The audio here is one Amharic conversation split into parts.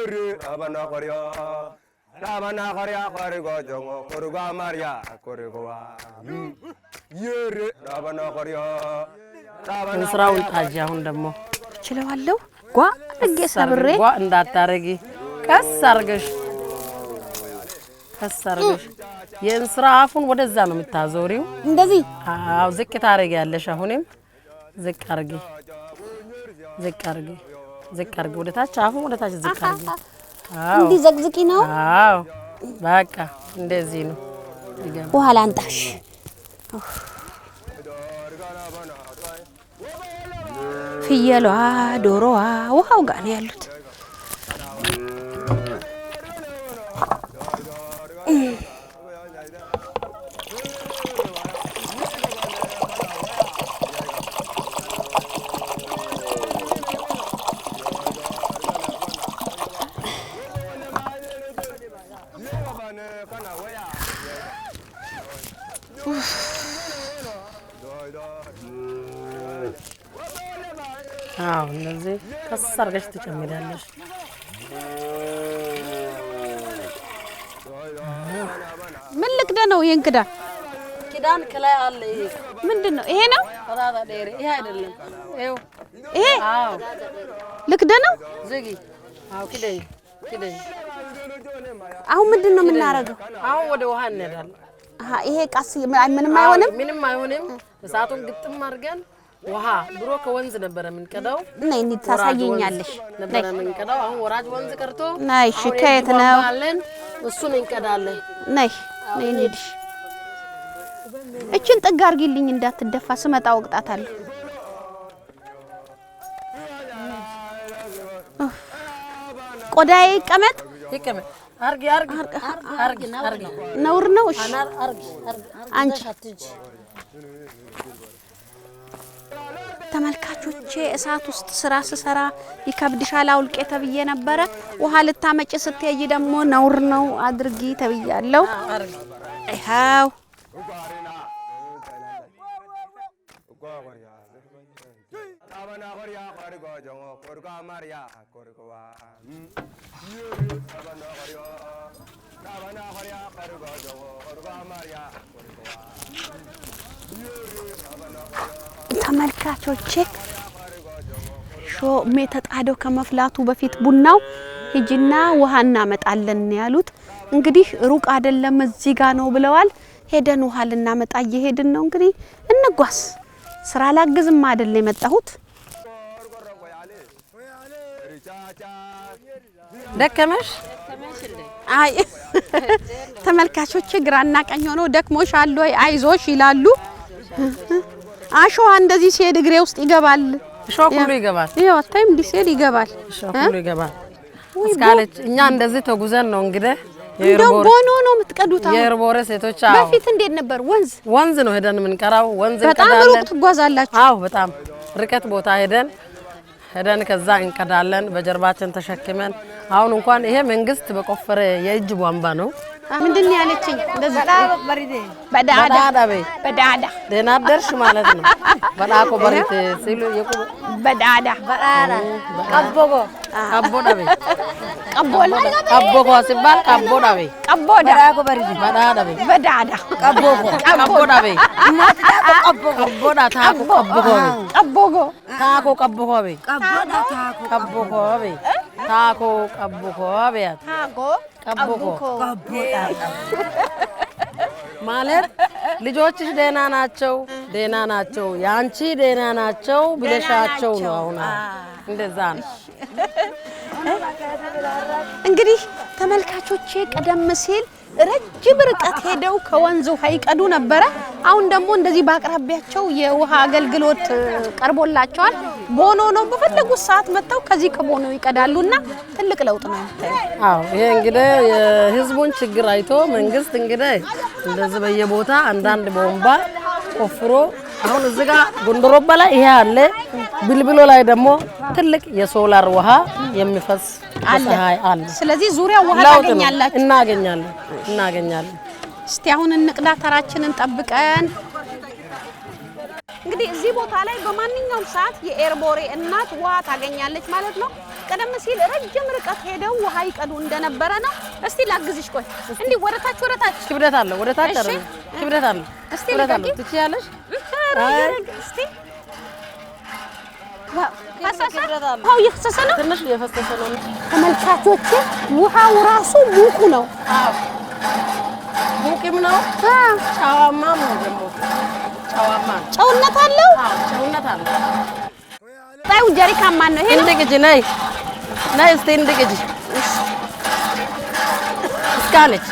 yuri abana korea abana korea korigo jongo koruga maria korigowa yuri abana korea እንስራውን ጣጂ አሁን ደግሞ ችለዋለሁ ጓ አድርጌ ሰብሬ ጓ እንዳታረጊ ቀስ አርገሽ የእንስራ አፉን ወደዛ ነው የምታዞሪው እንደዚህ አው ዝቅ ታረጊያለሽ አሁንም ዝቅ አርጊ ወደታች አፉን ወደታች ዝቅ አርጊ አው እንዲ ዘግዝቂ ነው አው በቃ እንደዚህ ነው በኋላ አንጣሽ ፍየሏ ዶሮዋ ውሃው ጋር ነው ያሉት አው እንደዚህ ከሰርገሽ ትጨምሪያለሽ ምን ልክደ ነው የእንክዳ ኪዳን ከላይ አለ ምንድነው ይሄ ነው ተራራ ዴሬ ይሄ አይደለም ይሄ አው ልክደ ነው ዝጊ አው ኪደይ አሁን ምንድነው የምናረገው አሁን ወደ ውሃ እንሄዳለን ይሄ ቃስ ምንም አይሆንም እሳቱን ግጥም አድርገን ውሃ ድሮ ከወንዝ ነበር የምንቀዳው ነይ ታሳየኛለሽ ነበር የምንቀዳው አሁን ወራጅ ወንዝ ቀርቶ ነይ ሽከት ነው እሱን እንቀዳለን ነይ እንሂድሽ እቺን ጥግ አርጊልኝ እንዳትደፋ ስመጣ ወቅጣታለሁ ቆዳዬ ይቀመጥ አርጊ ነውር ነው እሺ አንቺ ተመልካቾቼ እሳት ውስጥ ስራ ስሰራ ይከብድሻል አውልቄ ተብዬ ነበር ውሃ ልታመጪ ስትይ ደግሞ ነውር ነው አድርጊ ተብያለሁ አይሃው abana korea korigo jongo koruga maria korigowa abana korea korigo jongo koruga maria korigowa ተመልካቾቼ ሾ ሜተጣዶ ከመፍላቱ በፊት ቡናው ሂጂና ውሃ እናመጣለን ያሉት እንግዲህ ሩቅ አይደለም እዚህ ጋር ነው ብለዋል ሄደን ውሃ ልናመጣ እየሄድን ነው እንግዲህ እንጓስ ስራ ላግዝም አይደል የመጣሁት ደከመሽ አይ ተመልካቾቼ ግራና ቀኝ ሆኖ ደክሞሻል ወይ አይዞሽ ይላሉ አሸዋ እንደዚህ ሲሄድ እግሬ ውስጥ ይገባል ሾኩሉ ይገባል ይሄው ታይም ዲሴል ይገባል ሾኩሉ ይገባል እስካለች እኛ እንደዚህ ተጉዘን ነው እንግዲህ ቦኖ ነው የምትቀዱት የርቦረ ሴቶች በፊት እንዴት ነበር ወንዝ ነው ሄደን የምንቀራው ወንዝ በጣም ሩቅ ትጓዛላችሁ አው በጣም ርቀት ቦታ ሄደን ከዛ እንቀዳለን በጀርባችን ተሸክመን አሁን እንኳን ይሄ መንግስት በቆፈረ የእጅ ቧንቧ ነው ምንድን ነው ያለችኝ እንደዚህ በዳዳ ደናደርሽ ማለት ነው በዳኮ በሪት ሲሉ የቁ በዳዳ ቀቦጎ ቀቦጎ ሲባል ቀቦዳቤ በዳኮ በሪት በዳዳ ቀቦዳቤ ቀቦዳ ታኮ ቀቦጎ ማለት ልጆችሽ ደህና ናቸው ያንቺ ደህና ናቸው ብለሻቸው ነው አሁን እንደዛ ነው እንግዲህ ተመልካቾቼ ቀደም ሲል ረጅም ርቀት ሄደው ከወንዙ ሀይቀዱ ነበር አሁን ደግሞ እንደዚህ ባቅራቢያቸው የውሃ አገልግሎት ቀርቦላቸዋል ቦኖ ነው በፈለጉት ሰዓት መጣው ከዚህ ከቦኖ ይቀዳሉና ትልቅ ለውጥ ነው አዎ ይሄ እንግዲህ የህዝቡን ችግር አይቶ መንግስት እንግዲህ እንደዚህ በየቦታ አንዳንድ ቦምባ ቆፍሮ አሁን እዚህ ጋር ጎንደሮባ ላይ ይሄ አለ ብልብሎ ላይ ደግሞ ትልቅ የሶላር ውሃ የሚፈስ አለ ስለዚህ ዙሪያው ውሃ ታገኛላችሁ እናገኛለን እስቲ አሁን እንቅዳ ተራችንን ጠብቀን እንግዲህ እዚህ ቦታ ላይ በማንኛውም ሰዓት የኤርቦሬ እናት ውሃ ታገኛለች ማለት ነው ቀደም ሲል ረጅም ርቀት ሄደው ውሃ ይቀዱ እንደነበረ ነው። እስቲ ላግዝሽ ቆይ እንዴ ወረታች ክብደት አለ ወደታች አይደል ክብደት አለ እስቲ ልቀቂ ትችያለሽ እስቲ ውሃው እየፈሰሰ ነው ትንሽ እየፈሰሰ ነው ተመልካቾች ውሃው ራሱ ሙቁ ነው ሙቅም ነው ጨዋማም ነው ደግሞ ጨዋማ ጨውነት አለው ጨውነት አለው ታዩ ጀሪካን ማን ነው ይሄ እንደግጂ ነይ እስቲ እንደግጂ እስካለች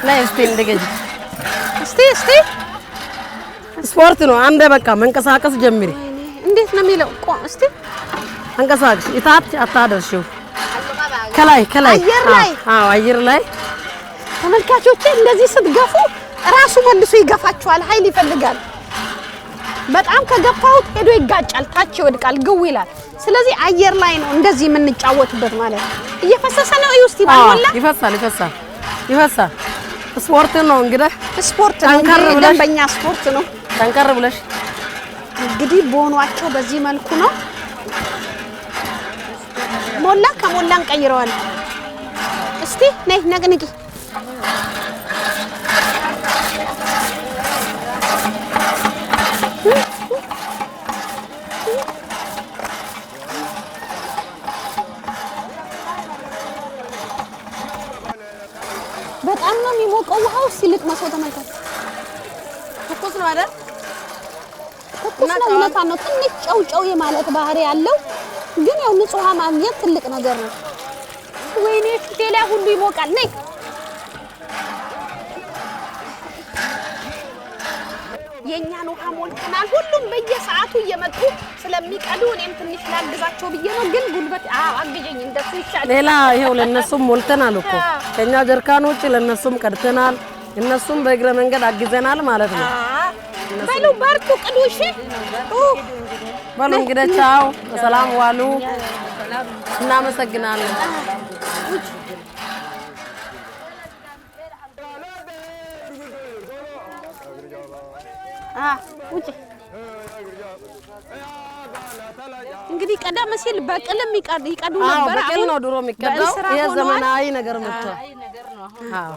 ነይ እስቲ እንደግጂ እስቲ ስፖርት ነው አንዴ በቃ መንቀሳቀስ ጀምሪ እንዴት ነው የሚለው እስቲ አንቀሳቅሽ እታች አታደርሽው ከላይ አየር ላይ ተመልካቾቼ እንደዚህ ስትገፉ ራሱ መልሶ ይገፋችኋል ኃይል ይፈልጋል በጣም ከገፋሁት ሄዶ ይጋጫል ታች ይወድቃል ግው ይላል ስለዚህ አየር ላይ ነው እንደዚህ የምንጫወትበት ማለት እየፈሰሰ ነው እስቲ ባልወላ ይፈሳል ስፖርት ነው እንግዲህ ስፖርት ነው ደንበኛ ስፖርት ነው ጠንከር ብለሽ እንግዲህ ቦኗቸው በዚህ መልኩ ነው ሞላ ከሞላን ቀይረዋል እስቲ ነይ ነቅንቂ በጣም ነው የሚሞቀው ውሃው ሲልቅ መስሎ ተመልከት ትኩስ ነው አይደል ትኩስ ነው ትንሽ ጨው የማለት ባህሪ ያለው ግን ያው ንጹህ ማግኘት ትልቅ ነገር ነው ወይኔ ፊቴላ ሁሉ ይሞቃል ነይ የኛን ውሃ ሞልተናል ሁሉም በየሰዓቱ እየመጡ ስለሚቀዱ እኔም ትንሽ ላግዛቸው ብዬ ነው ግን ጉልበት አግጀኝ እንደሱ ይሻላል ሌላ ይሄው ለነሱም ሞልተናል እኮ ከኛ ጀርካኖች ለነሱም ቀድተናል እነሱም በእግረ መንገድ አግዘናል ማለት ነው በሉ ባርኩ ቅዱ እሺ በሉ እንግዲህ ቻው በሰላም ዋሉ እናመሰግናለን ውጪ እንግዲህ ቀደም ሲል በቅልም ይቀዱ ነበር በቅል ነው ድሮ የሚቀዳው የዘመናዊ ነገር መጥቷል አዎ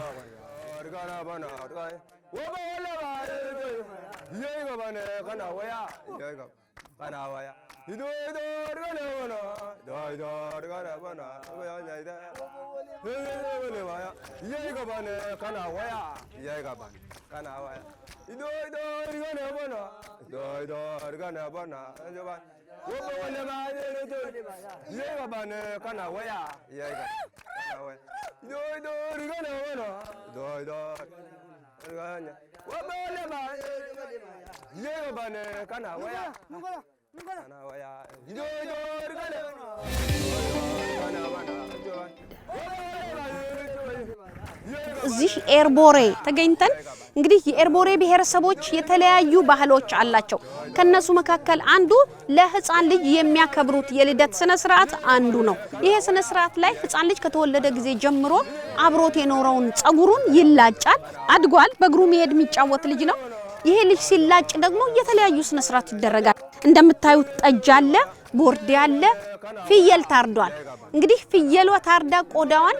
እዚህ ኤርቦሬ ተገኝተን እንግዲህ የኤርቦሬ ብሔረሰቦች የተለያዩ ባህሎች አላቸው ከነሱ መካከል አንዱ ለህፃን ልጅ የሚያከብሩት የልደት ስነ ስርዓት አንዱ ነው ይሄ ስነ ስርዓት ላይ ህፃን ልጅ ከተወለደ ጊዜ ጀምሮ አብሮት የኖረውን ጸጉሩን ይላጫል አድጓል በእግሩ መሄድ የሚጫወት ልጅ ነው ይሄ ልጅ ሲላጭ ደግሞ የተለያዩ ስነ ስርዓት ይደረጋል እንደምታዩት ጠጅ አለ ቦርዴ አለ ፍየል ታርዷል እንግዲህ ፍየሏ ታርዳ ቆዳዋን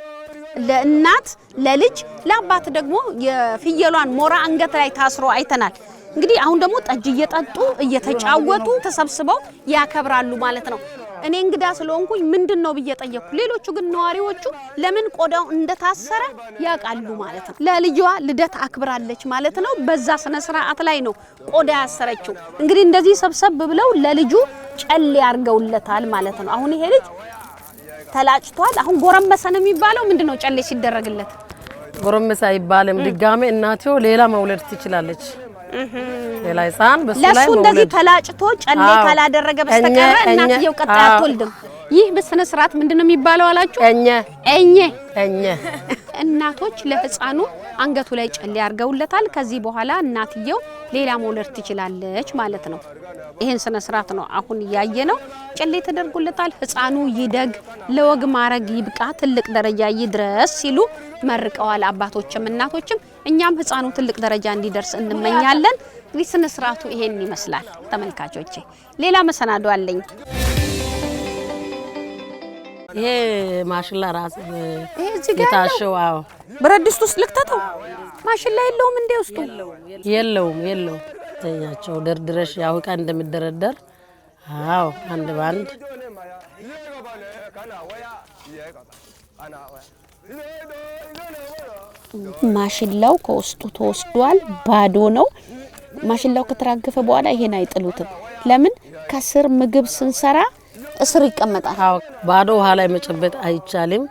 ለእናት ለልጅ ለአባት ደግሞ የፍየሏን ሞራ አንገት ላይ ታስሮ አይተናል እንግዲህ አሁን ደግሞ ጠጅ እየጠጡ እየተጫወቱ ተሰብስበው ያከብራሉ ማለት ነው እኔ እንግዳ ስለሆንኩኝ ምንድነው በየጠየቁ ሌሎቹ ግን ነዋሪዎቹ ለምን ቆዳው እንደታሰረ ያቃሉ ማለት ነው ለልጇ ልደት አክብራለች ማለት ነው በዛ ስነ ስርዓት ላይ ነው ቆዳ ያሰረችው እንግዲህ እንደዚህ ሰብሰብ ብለው ለልጁ ጨል ያርገውለታል ማለት ነው አሁን ይሄ ልጅ ተላጭቷል አሁን ጎረመሰ ነው የሚባለው ምንድነው ጨሌ ሲደረግለት ጎረመሰ አይባልም ድጋሜ እናቴው ሌላ መውለድ ትችላለች ሌላ ህፃን በሱ ላይ ለሱ እንደዚህ ተላጭቶ ጨሌ ካላደረገ በስተቀር እናትየው ቀጣይ አትወልድም ይህ በስነ ስርዓት ምንድነው የሚባለው አላችሁ እኘ እናቶች ለህፃኑ አንገቱ ላይ ጨሌ ያርገውለታል ከዚህ በኋላ እናትየው ሌላ መውለድ ትችላለች ማለት ነው ይሄን ስነ ስርዓት ነው አሁን ያየነው ጨሌ ተደርጎለታል ህፃኑ ይደግ ለወግ ማረግ ይብቃ ትልቅ ደረጃ ይድረስ ሲሉ መርቀዋል አባቶችም እናቶችም እኛም ህፃኑ ትልቅ ደረጃ እንዲደርስ እንመኛለን እንግዲህ ስነ ስርዓቱ ይሄን ይመስላል ተመልካቾቼ ሌላ መሰናዶ አለኝ ይሄ ማሽላ ራስ ይሄ እዚህ ጋር የታሸው አዎ ብረት ድስት ውስጥ ልክተተው ማሽላ የለውም እንዴ ውስጡ የለውም ተኛቸው ደርድረሽ ያው ዕቃ እንደሚደረደር አዎ አንድ ባንድ ማሽላው ከውስጡ ተወስዷል ባዶ ነው ማሽላው ከተራገፈ በኋላ ይሄን አይጥሉትም ለምን ከስር ምግብ ስንሰራ እስር ይቀመጣል አዎ ባዶ ውሃ ላይ መጨበጥ አይቻልም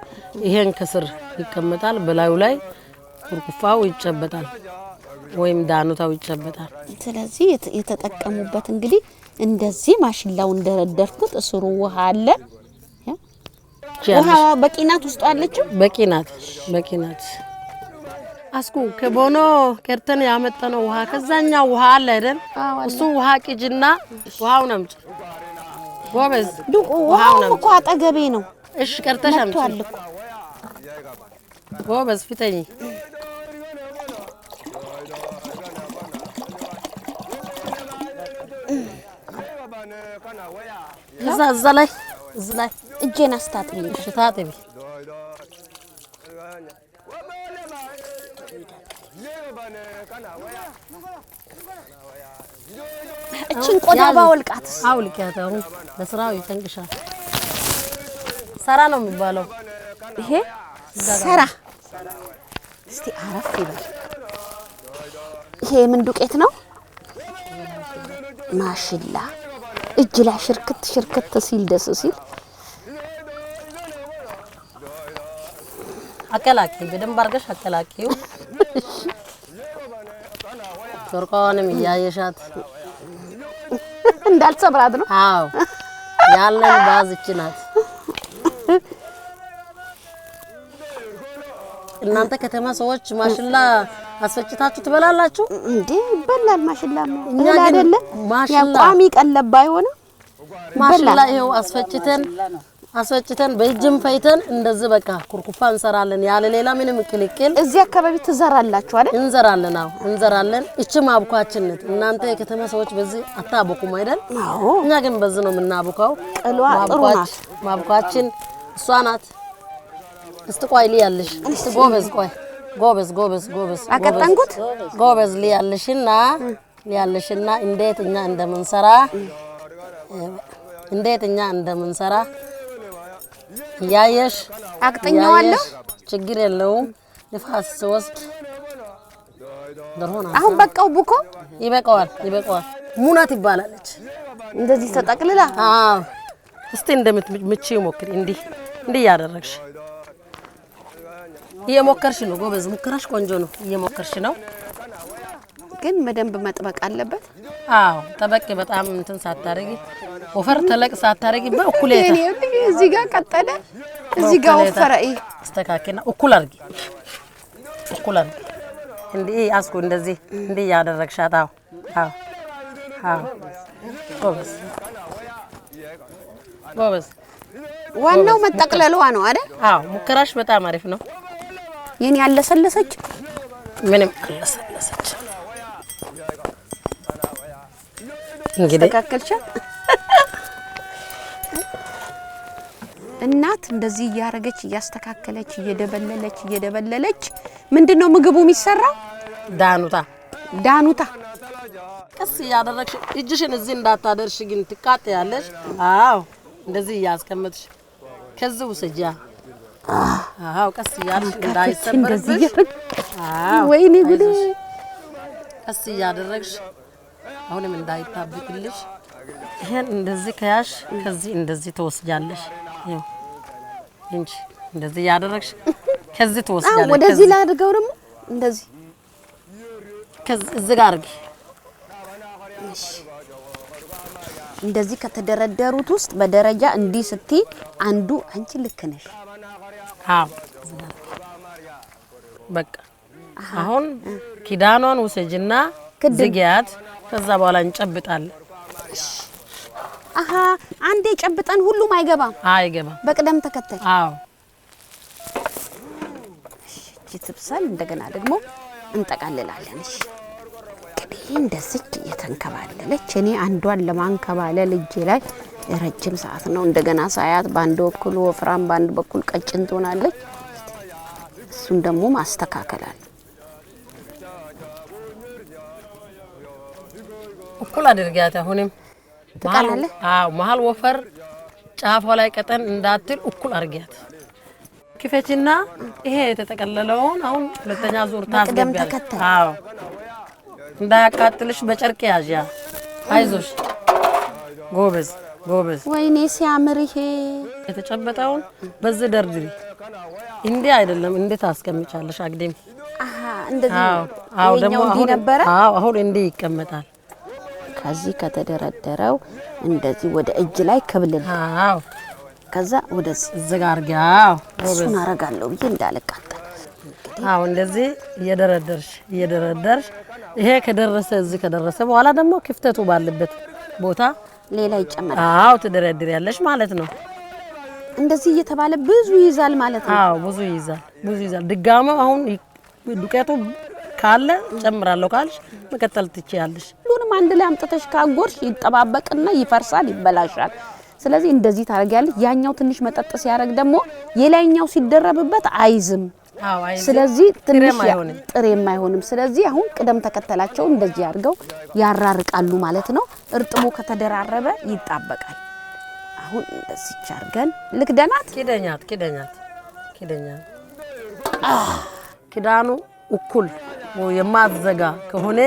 ይሄን ከስር ይቀመጣል በላዩ ላይ ኩርኩፋው ይጨበጣል ወይም ዳኑታው ይጨበጣል ስለዚህ የተጠቀሙበት እንግዲህ እንደዚህ ማሽላው እንደረደርኩት እስሩ ውሃ አለ ውሃ በቂናት ውስጥ አለችው በቂናት አስኩ ከቦኖ ከርተን ያመጣነው ውሃ ከዛኛው ውሃ አለ አይደል እሱ ውሃ ቅጅና ውሃው ነምጭ ጎበዝ ውሃው እኮ አጠገቤ ነው እሺ ከርተሽ አምጪ ጎበዝ ፍተኝ እዛ ላይ እጄን አስታጥብኝ እሺ ታጥቢ እቺን ቆዳ ባወልቃት አውልቂያት አሁን ለስራው ይጨንቅሻል ሰራ ነው የሚባለው ይሄ ሰራ እስቲ አረፍ ይበል ይሄ ምን ዱቄት ነው ማሽላ እጅ ላይ ሽርክት ሲል ደስ ሲል አቀላቂ በደንብ አርገሽ አቀላቂው ሾርቃውንም ያየሻት እንዳልሰብራት ነው አዎ ያለን ባዝች ናት እናንተ ከተማ ሰዎች ማሽላ አስፈጭታችሁ ትበላላችሁ እንዴ ይበላል ማሽላ ነው እኛ አይደለ ያቋሚ ቀለብ አይሆንም ማሽላ ይሄው አስፈጭተን በእጅም ፈይተን እንደዚህ በቃ ኩርኩፋ እንሰራለን ያለ ሌላ ምንም ቅልቅል እዚህ አካባቢ ትዘራላችሁ አይደል እንዘራለን አዎ እንዘራለን እቺ ማብኳችን ነች እናንተ የከተማ ሰዎች በዚህ አታቦኩም አይደል አዎ እኛ ግን በዚህ ነው የምናቦካው ቅሏ ጥሩ ናት ማብኳችን እሷ ናት እስቲ ቆይ ልያልሽ እስቲ ጎበዝ አቀጠንኩት ጎበዝ ልያልሽና እንዴት እኛ እንደምንሰራ ያየሽ አቅጥኛዋለሁ ችግር የለውም ንፋስ ወስድ ደርሆና አሁን በቃው ቡኮ ይበቃዋል ሙናት ይባላለች እንደዚህ ተጠቅልላ አዎ እስቲ እንደምትምጪ ሞክሪ እንዲህ ያደረግሽ እየሞከርሽ ነው ጎበዝ ሙከራሽ ቆንጆ ነው እየሞከርሽ ነው ግን በደንብ መጥበቅ አለበት አዎ ተበቅ በጣም እንትን ሳታረጊ ወፈር ተለቅ ሳታረጊ በእኩሌታ እዚህ ጋር ቀጠለ እዚህ ጋር ወፈረ አስተካክና እኩል አርጊ እንዴ አስኩ እንደዚህ ያደረግሻት አዎ ጎበዝ ዋናው መጠቅለሏ ነው አይደል አዎ ሙከራሽ በጣም አሪፍ ነው የኔ ያለሰለሰች ምንም አለሰለሰች እንግዲህ ተካከልቻ እናት እንደዚህ ያረገች ያስተካከለች እየደበለለች ምንድነው ምግቡ የሚሰራው ዳኑታ ቀስ ያደረግሽ እጅሽን እዚህ እንዳታደርሽ ግን ትቃጠያለሽ አዎ እንደዚህ ያስቀምጥሽ ከዚህ ውሰጃ አዎ ቀስ ያልሽ እንዳይሰበርብሽ አዎ ወይኔ ጉዴ ቀስ ያደረግሽ አሁንም እንዳይጣብቅልሽ ይሄን እንደዚህ ከያሽ ከዚህ እንደዚህ ተወስጃለሽ ይሄው እንጂ እንደዚህ ያደረግሽ ከዚህ ተወስጃለሽ ወደዚህ ላይ አድርገው ደግሞ እንደዚህ ከዚህ ጋር አርጊ እንደዚህ ከተደረደሩት ውስጥ በደረጃ እንዲህ ስትይ አንዱ አንቺ ልክ ነሽ አዎ በቃ አሁን ኪዳኗን ወሰጅና ዝጊያት ከዛ በኋላ እንጨብጣለን አንዴ ጨብጠን ሁሉም አይገባም በቅደም ተከተል አዎ እሺ ትብሰል እንደገና ደግሞ እንጠቃልላለን እሺ እንደዚህ የተንከባለለች እኔ አንዷን ለማንከባለል እጄ ላይ ረጅም ሰዓት ነው። እንደገና ሳያት ባንድ በኩል ወፍራም ባንድ በኩል ቀጭን ትሆናለች። እሱን ደግሞ ማስተካከል አለ። እኩል አድርጊያት። አሁንም ትቀራለህ? አዎ መሀል ወፈር ጫፏ ላይ ቀጠን እንዳትል እኩል አድርጊያት። ክፈችና ይሄ የተጠቀለለውን አሁን ሁለተኛ ዙር ታስገቢያለሽ። አዎ እንዳያቃጥልሽ በጨርቅ ያዣ። አይዞሽ ጎበዝ ጎበዝ። ወይኔ ሲያምር! ይሄ የተጨበጠውን በዚህ ደርድሪ። እንዲህ አይደለም እንዴት አስቀምጫለሽ? አግዴም አሃ እንደዚህ ነው። አዎ ደግሞ እንዲህ ነበረ። አዎ አሁን እንዲህ ይቀመጣል። ከዚህ ከተደረደረው እንደዚህ ወደ እጅ ላይ ክብልል። አዎ ከዛ ወደዚህ ዝጋርጋው እሱን አረጋለሁ ብዬ እንዳልቃጠል። አዎ እንደዚህ እየደረደርሽ ይሄ ከደረሰ እዚህ ከደረሰ በኋላ ደግሞ ክፍተቱ ባለበት ቦታ ሌላ ይጨመራል። አዎ ትደረድሪያለሽ ማለት ነው። እንደዚህ እየተባለ ብዙ ይይዛል ማለት ነው። አዎ ብዙ ይይዛል። ድጋሜው አሁን ዱቄቱ ካለ ጨምራለሁ ካልሽ መቀጠል ትችያለሽ። ሁሉንም አንድ ላይ አምጥተሽ ካጎርሽ ይጠባበቅና ይፈርሳል፣ ይበላሻል። ስለዚህ እንደዚህ ታረጋለሽ። ያኛው ትንሽ መጠጥ ሲያረግ ደግሞ የላይኛው ሲደረብበት አይዝም። ስለዚህ ትንሽ ጥሬም አይሆንም። ስለዚህ አሁን ቅደም ተከተላቸው እንደዚህ አድርገው ያራርቃሉ ማለት ነው። እርጥቡ ከተደራረበ ይጣበቃል። አሁን እንደዚህ አድርገን ልክደናት። ኪደኛት ኪዳኑ እኩል የማትዘጋ ከሆነ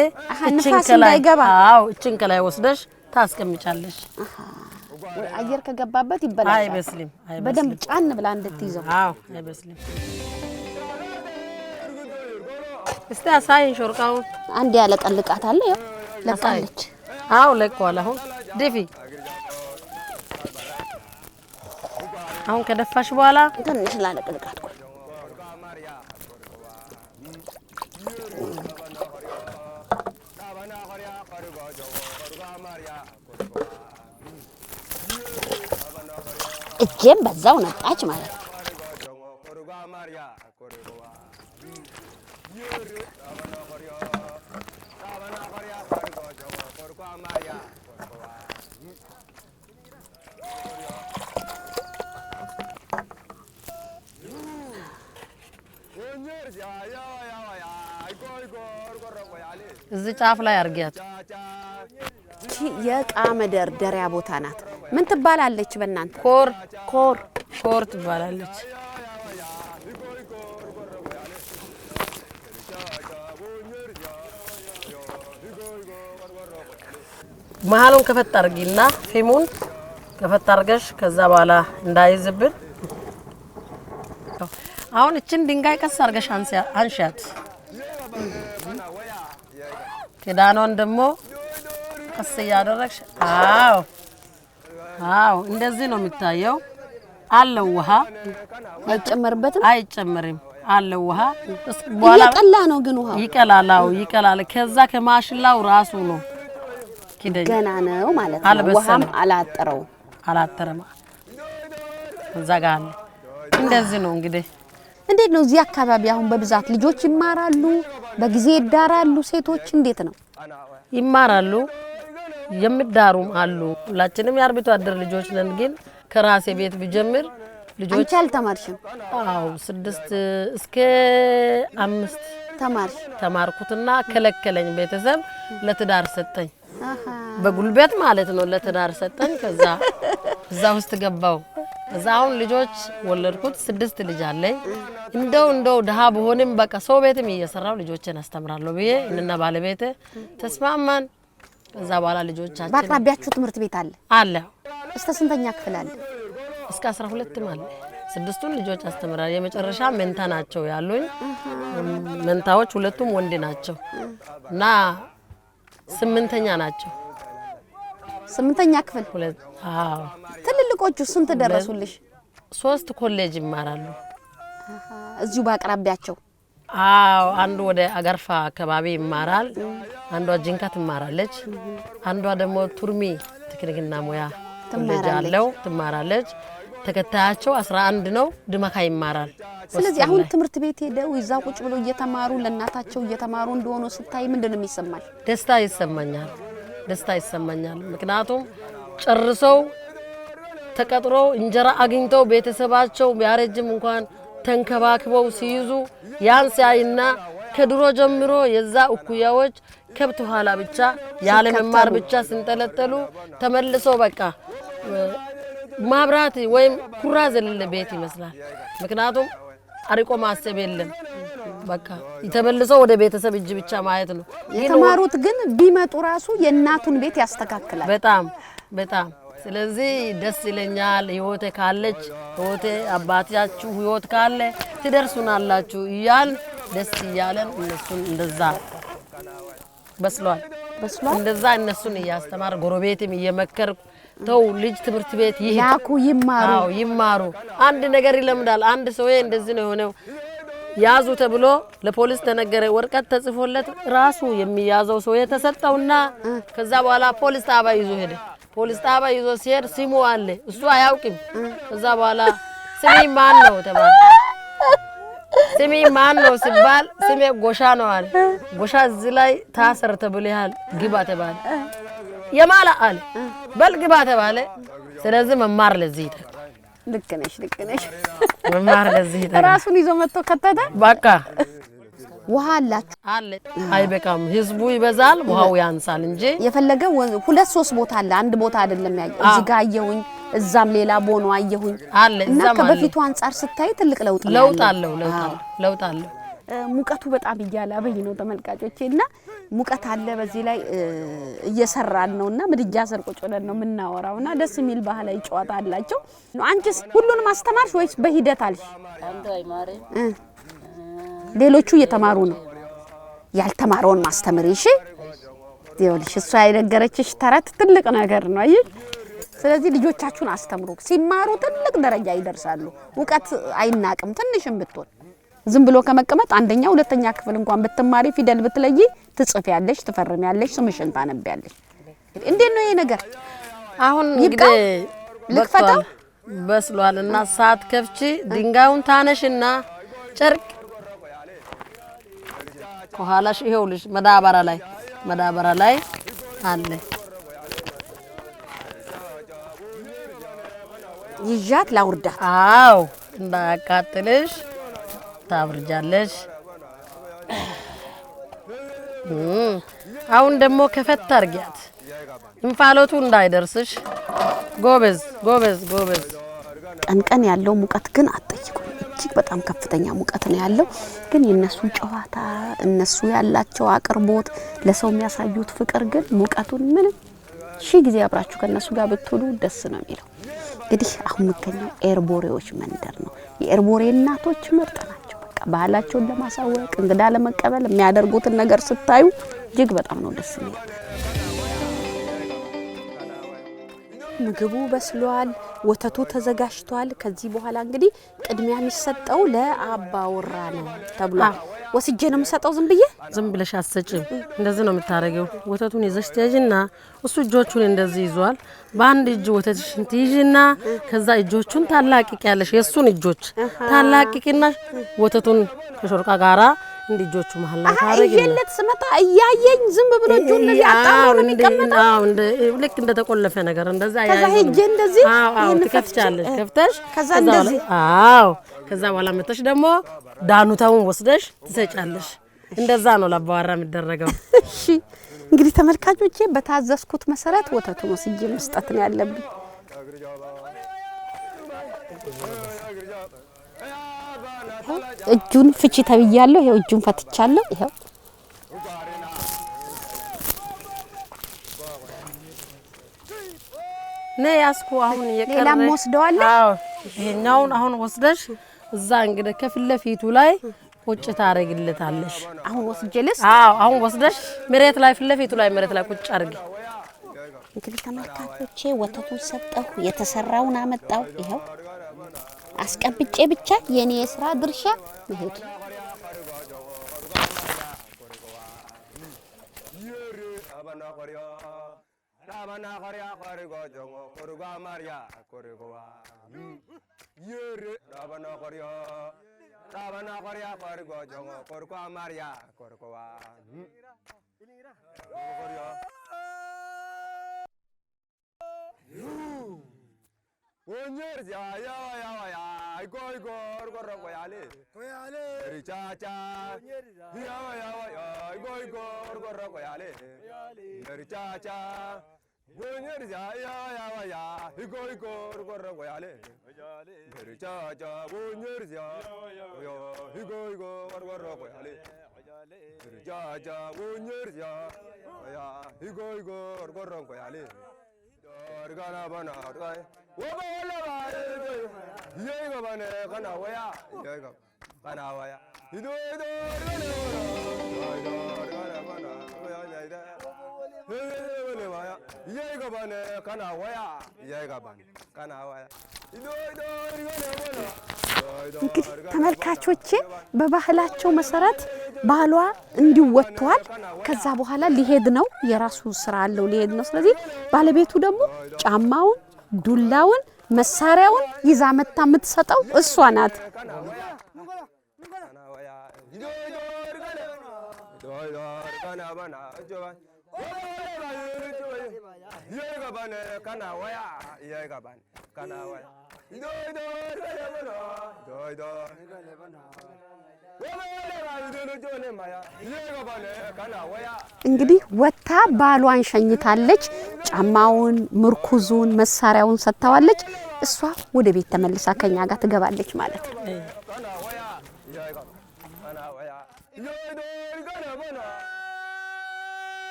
እችን ከላይ ወስደሽ ታስቀምጫለሽ። አየር ከገባበት ይበላሻል። አይበስልም። በደንብ ጫን ብላ እንድትይዘው። አይበስልም። እስቲ አሳይን ሾርቃው አንድ ያለቀልቃታል። ያው ለቃለች። ለቋል። አሁን ደፊ። አሁን ከደፋሽ በኋላ ትንሽ ላለቀልቃት። እጄም በዛው ነጣች ማለት ነው። እዚህ ጫፍ ላይ አርጊያት። የእቃ መደርደሪያ ቦታ ናት። ምን ትባላለች በእናንተ? ኮር ትባላለች። መሀሉን ከፈት አርጊና ፊሙን ከፈት አርገሽ ከዛ በኋላ እንዳይዝብን አሁን እችን ድንጋይ ቀስ አርገሽ አንሻት። ክዳኗን ደግሞ ቀስ ያደረግሽ። እንደዚህ ነው የሚታየው። አለው ውሃ አይጨመርም። አለው ውሃ በኋላ ይቀላ ነው ግን ውሃ ይቀላል። ከዛ ከማሽላው ራሱ ነው ገና ነው ማለት ነው። ውሃም አላጠረም። እዛ ጋር እንደዚህ ነው እንግዲህ። እንዴት ነው እዚህ አካባቢ አሁን በብዛት ልጆች ይማራሉ? በጊዜ ይዳራሉ? ሴቶች እንዴት ነው ይማራሉ? የሚዳሩም አሉ። ሁላችንም የአርብቶ አደር ልጆች ነን። ግን ከራሴ ቤት ቢጀምር ልጆች አንቺ አልተማርሽም? 6 እስከ 5 ተማርኩትና ከለከለኝ ቤተሰብ። ለትዳር ሰጠኝ። በጉልበት ማለት ነው። ለትዳር ሰጠኝ። ከዛ እዛ ውስጥ ገባው። እዛ አሁን ልጆች ወለድኩት። 6 ልጅ አለኝ። እንደው ደሃ በሆንም በቃ ሰው ቤትም እየሰራው ልጆችን አስተምራለሁ ብዬ እና ባለቤቴ ተስማማን። ከዛ በኋላ ልጆቻችን በአቅራቢያችሁ ትምህርት ቤት አለ? እስከ ስንተኛ ክፍል አለ? እስከ 12 አለ። 6ቱን ልጆች አስተምራለሁ። የመጨረሻ መንታ ናቸው ያሉኝ። መንታዎች 2ቱም ወንድ ናቸው እና 8ኛ ናቸው። 8ኛ ክፍል? ትልልቆቹ ስንት ደረሱልሽ? 3 ኮሌጅ ይማራሉ እዚሁ በአቅራቢያቸው። አንዱ ወደ አገርፋ አካባቢ ይማራል። አንዷ ጂንካ ትማራለች። አንዷ ደግሞ ቱርሚ ቴክኒክና ሙያ ኮሌጅ አለው ትማራለች። ተከታያቸው 11 ነው። ድመካ ይማራል። ስለዚህ አሁን ትምህርት ቤት ሄደው ይዛ ቁጭ ብለው እየተማሩ ለናታቸው እየተማሩ እንደሆነ ስታይ ምንድነው የሚሰማሽ? ደስታ ይሰማኛል። ምክንያቱም ጨርሰው ተቀጥሮ እንጀራ አግኝተው ቤተሰባቸው ቢያረጅም እንኳን ተንከባክበው ሲይዙ ያን ሲያይና ከድሮ ጀምሮ የዛ እኩያዎች ከብት ኋላ ብቻ ያለ መማር ብቻ ሲንጠለጠሉ ተመልሶ በቃ ማብራት ወይም ኩራዝ የሌለ ቤት ይመስላል። ምክንያቱም አሪቆ ማሰብ የለም። በቃ ተመልሰው ወደ ቤተሰብ እጅ ብቻ ማየት ነው። የተማሩት ግን ቢመጡ ራሱ የእናቱን ቤት ያስተካክላል። በጣም ስለዚህ ደስ ይለኛል። ህይወቴ ካለች ህይወቴ አባታችሁ ህይወት ካለ ትደርሱናላችሁ እያል ደስ እያለን እነሱን እንደዛ በስሏል እንደዛ እነሱን እያስተማር ጎረቤትም እየመከርኩ ተው ልጅ ትምህርት ቤት ያኩ ይማሩ አንድ ነገር ይለምዳል። አንድ ሰው እንደዚህ ነው የሆነው ያዙ ተብሎ ለፖሊስ ተነገረ። ወርቀት ተጽፎለት ራሱ የሚያዘው ሰው የተሰጠውና ከዛ በኋላ ፖሊስ ጣባ ይዞ ሄደ። ፖሊስ ጣባ ይዞ ሲሄድ ሲሙ አለ እሱ አያውቅም። ከዛ በኋላ ስሚ ማን ነው ተባለ። ስሚ ማን ነው ሲባል ስሜ ጎሻ ነው አለ። ጎሻ እዚህ ላይ ታሰር ተብለሃል ግባ ተባለ። የማላ አለ በል ግባ ተባለ። ስለዚህ መማር ለዚህ ይጠቅማል። ልክ ነሽ መማር ለዚህ ይጠቅማል። ራሱን ይዞ መጥቶ ከተተ በቃ ውሃ አላችሁ አለ አይበቃም። ህዝቡ ይበዛል ውሃው ያንሳል እንጂ የፈለገ 2-3 ቦታ አለ። አንድ ቦታ አይደለም ያየው። እዚህ ጋር አየሁኝ እዛም ሌላ ቦኖ አየሁኝ አለ እና ከበፊቱ አንፃር ስታይ ትልቅ ለውጥ አለው። ሙቀቱ በጣም እያላበኝ ነው ተመልካቾቼና ሙቀት አለ። በዚህ ላይ እየሰራን ነውና ምድጃ ስር ቁጭ ብለን ነው የምናወራውና ደስ የሚል ባህላዊ ጨዋታ አላቸው። አንቺስ ሁሉንም አስተማርሽ ወይስ በሂደት አልሽ? አንተ አይማሬ ሌሎቹ እየተማሩ ነው። ያልተማረውን ማስተምር እሺ። ይኸውልሽ እሷ የነገረችሽ ተረት ትልቅ ነገር ነው አይደል? ስለዚህ ልጆቻችሁን አስተምሩ። ሲማሩ ትልቅ ደረጃ ይደርሳሉ። ሙቀት አይናቅም። ትንሽም ብትሆን ዝም ብሎ ከመቀመጥ አንደኛ ሁለተኛ ክፍል እንኳን ብትማሪ ፊደል ብትለይ ትጽፊያለሽ፣ ትፈርሚያለሽ፣ ስምሽን ታነቢያለሽ። እንዴት ነው ይሄ ነገር? አሁን እንግዲህ ልክፈታው በስሏልና ሰዓት ከፍቺ ድንጋዩን ታነሽና ጨርቅ ከኋላሽ ይሄውልሽ መዳበራ ላይ አለ ይዣት ላውርዳ። አው እንዳያቃጥልሽ ታብርጃለሽ። አሁን ደግሞ ከፈት አርጊያት እንፋሎቱ እንዳይደርስሽ። ጎበዝ ቀን ያለው ሙቀት ግን አጠይቁ እጅግ በጣም ከፍተኛ ሙቀት ነው ያለው። ግን የነሱ ጨዋታ እነሱ ያላቸው አቅርቦት ለሰው የሚያሳዩት ፍቅር ግን ሙቀቱን ምን ጊዜ አብራችሁ ከነሱ ጋር ብትውሉ ደስ ነው የሚለው። እንግዲህ አሁን የምገኘው ኤርቦሬዎች መንደር ነው። የኤርቦሬ እናቶች ምርጥ ናቸው። በቃ ባህላቸውን ለማሳወቅ እንግዳ ለመቀበል የሚያደርጉትን ነገር ስታዩ እጅግ በጣም ነው ደስ የሚለው። ምግቡ በስሏል፣ ወተቱ ተዘጋጅቷል። ከዚህ በኋላ እንግዲህ ቅድሚያ የሚሰጠው ለአባወራ ነው ተብሏል። ወስጄ ነው የምሰጠው ዝም ብለሽ አሰጪም። እንደዚህ ነው የምታረገው። ወተቱን ይዘሽ ትያዥና እሱ እጆቹን እንደዚህ ይዟል። በአንድ እጅ ወተትሽን ትይዥና ከዛ እጆቹን ታላቅቂያለሽ። የሱን እጆች ታላቅቂና ወተቱን ከሾርቃ ጋራ እንዲጆቹ መሐል ላይ ታረጊ። አይየለት ስመጣ እያየኝ ዝም ብሎ እጁን እንደዚህ አጣምሮ ነው የሚቀመጠው። ልክ እንደ ተቆለፈ ነገር እንደዛ ያያይ። ከዛ ሄጄ እንደዚህ ትከፍቻለሽ። ከፍተሽ ከዛ እንደዚህ ከዛ በኋላ መተሽ ደግሞ ዳኑታውን ወስደሽ ትሰጫለሽ። እንደዛ ነው ለአባወራ የሚደረገው። እሺ እንግዲህ ተመልካቾቼ በታዘዝኩት መሰረት ወተቱን ወስጄ መስጠት ነው ያለብኝ። እጁን ፍቺ ተብያለሁ። ይሄው እጁን ፈትቻለሁ። ይሄው ነይ ያስኩ አሁን የቀረ ሌላም ወስደዋል። ይሄኛውን አሁን ወስደሽ እዛ እንግዲህ ከፊት ለፊቱ ላይ ቁጭ ታረግልታለሽ። አሁን ወስጀለስ አሁን ወስደሽ መሬት ላይ ፊት ለፊቱ ላይ መሬት ላይ ቁጭ አርጊ። እንግዲህ ተመልካቾቼ ወተቱን ሰጠሁ፣ የተሰራውን አመጣው። ይሄው አስቀብጬ ብቻ የኔ የሥራ ድርሻ መሄድ። Bunyer ya Igor Goyale. Richacha. Igor Goyale. Richacha. Bunyer ya Igor Goyale. Richacha. Bunyer ya Igor Goyale. Richacha. Bunyer ya Igor Goyale. Gana bana gai woba wala ba yega bana kana waya yega kana waya ido gana bana waya yaida wala waya yega bana kana waya yega bana kana waya ido gana bana እንግዲህ ተመልካቾቼ በባህላቸው መሰረት ባሏ እንዲወጣዋል ከዛ በኋላ ሊሄድ ነው የራሱ ስራ አለው ሊሄድ ነው ስለዚህ ባለቤቱ ደግሞ ጫማውን ዱላውን መሳሪያውን ይዛ መጣ የምትሰጠው እሷ ናት እንግዲህ ወጣ ባሏን ሸኝታለች ጫማውን ምርኩዙን መሳሪያውን ሰጣዋለች እሷ ወደ ቤት ተመልሳ ከኛ ጋር ትገባለች ማለት ነው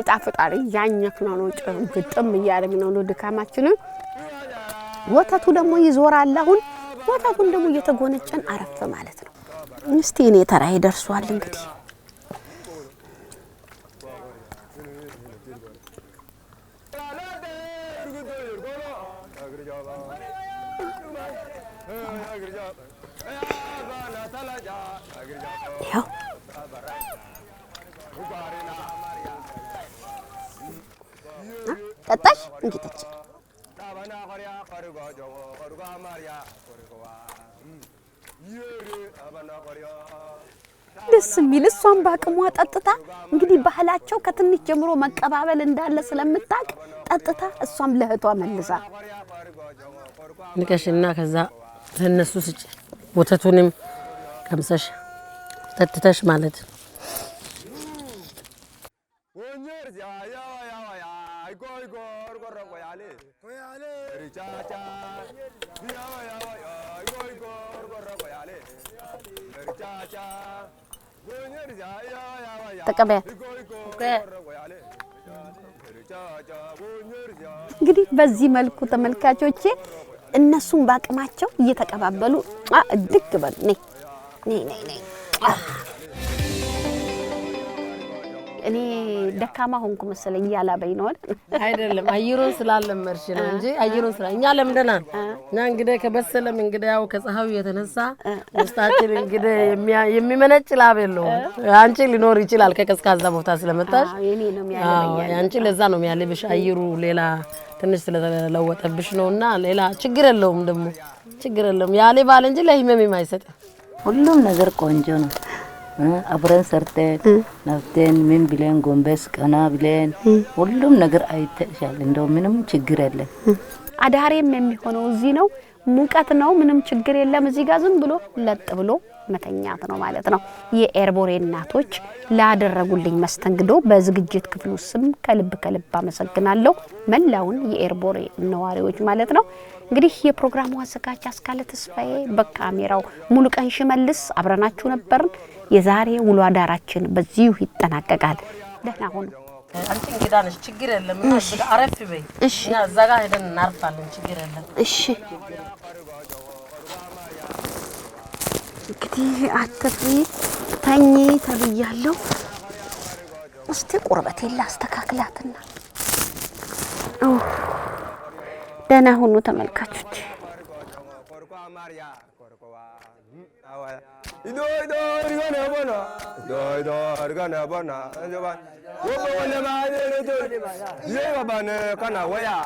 ይጣፍጣል ያኛክና ነው ግጥም ያያረግነው ነው ድካማችንን ወተቱ ደግሞ ይዞራል አሁን ወተቱን ደግሞ እየተጎነጨን አረፈ ማለት ነው እስቲ እኔ ተራይ ደርሷል እንግዲህ ያው ጠጣሽ እንግዲህ ደስ የሚል እሷን ባቅሟ ጠጥታ እንግዲህ ባህላቸው ከትንሽ ጀምሮ መቀባበል እንዳለ ስለምታቅ ጠጥታ እሷም ለህቷ መልሳ ንቀሽና ከዛ ለነሱ ስጭ ወተቱንም ከምሰሽ ጠጥተሽ ማለት ተቀበያ እንግዲህ በዚህ መልኩ ተመልካቾቼ እነሱም ባቅማቸው እየተቀባበሉ ድግ በል ነይ እኔ ደካማ ሆንኩ መሰለኝ ያላበይ ነው አይደለም አየሩን ስላለመርሽ ነው እንጂ አየሩን ስላ እኛ ለምደናል እና እንግዲህ ከበሰለም እንግዲህ ያው ከፀሐዩ የተነሳ ውስጣችን እንግዲህ የሚመነጭ ላብ የለውም አንቺ ሊኖር ይችላል ከቀዝቃዛ ቦታ ስለመጣሽ የኔ ነው የሚያለበኝ አንቺ ለዛ ነው የሚያለብሽ አየሩ ሌላ ትንሽ ስለተለወጠብሽ ነውና ሌላ ችግር የለውም ደግሞ ችግር የለውም ያለ ባል እንጂ ለህመም የማይሰጥ ሁሉም ነገር ቆንጆ ነው አብረን ሰርተን ነፍተን ምን ብለን ጎንበስ ቀና ብለን ሁሉም ነገር አይተሻል እንደው ምንም ችግር የለም አዳሬም የሚሆነው እዚህ ነው ሙቀት ነው ምንም ችግር የለም እዚህ ጋር ዝም ብሎ ለጥ ብሎ መተኛት ነው ማለት ነው የኤርቦሬ እናቶች ላደረጉልኝ መስተንግዶ በዝግጅት ክፍሉ ስም ከልብ አመሰግናለሁ መላውን የኤርቦሬ ነዋሪዎች ማለት ነው እንግዲህ የፕሮግራሙ አዘጋጅ አስካለ ተስፋዬ በካሜራው ሙሉቀን ሽመልስ አብረናችሁ ነበርን የዛሬ ውሎ አዳራችን በዚሁ ይጠናቀቃል ደህና ሁኑ አንቺ እንግዳ ነሽ ችግር የለም እና አረፍ በይ እሺ እዛ ጋር ሄደን እናርፋለን ችግር የለም እሺ እንግዲህ አትፍሪ ተኚ ተብያለሁ እስቲ ቁርበቴን ላስተካክላትና ደህና ሁኑ ተመልካቾች Kana waya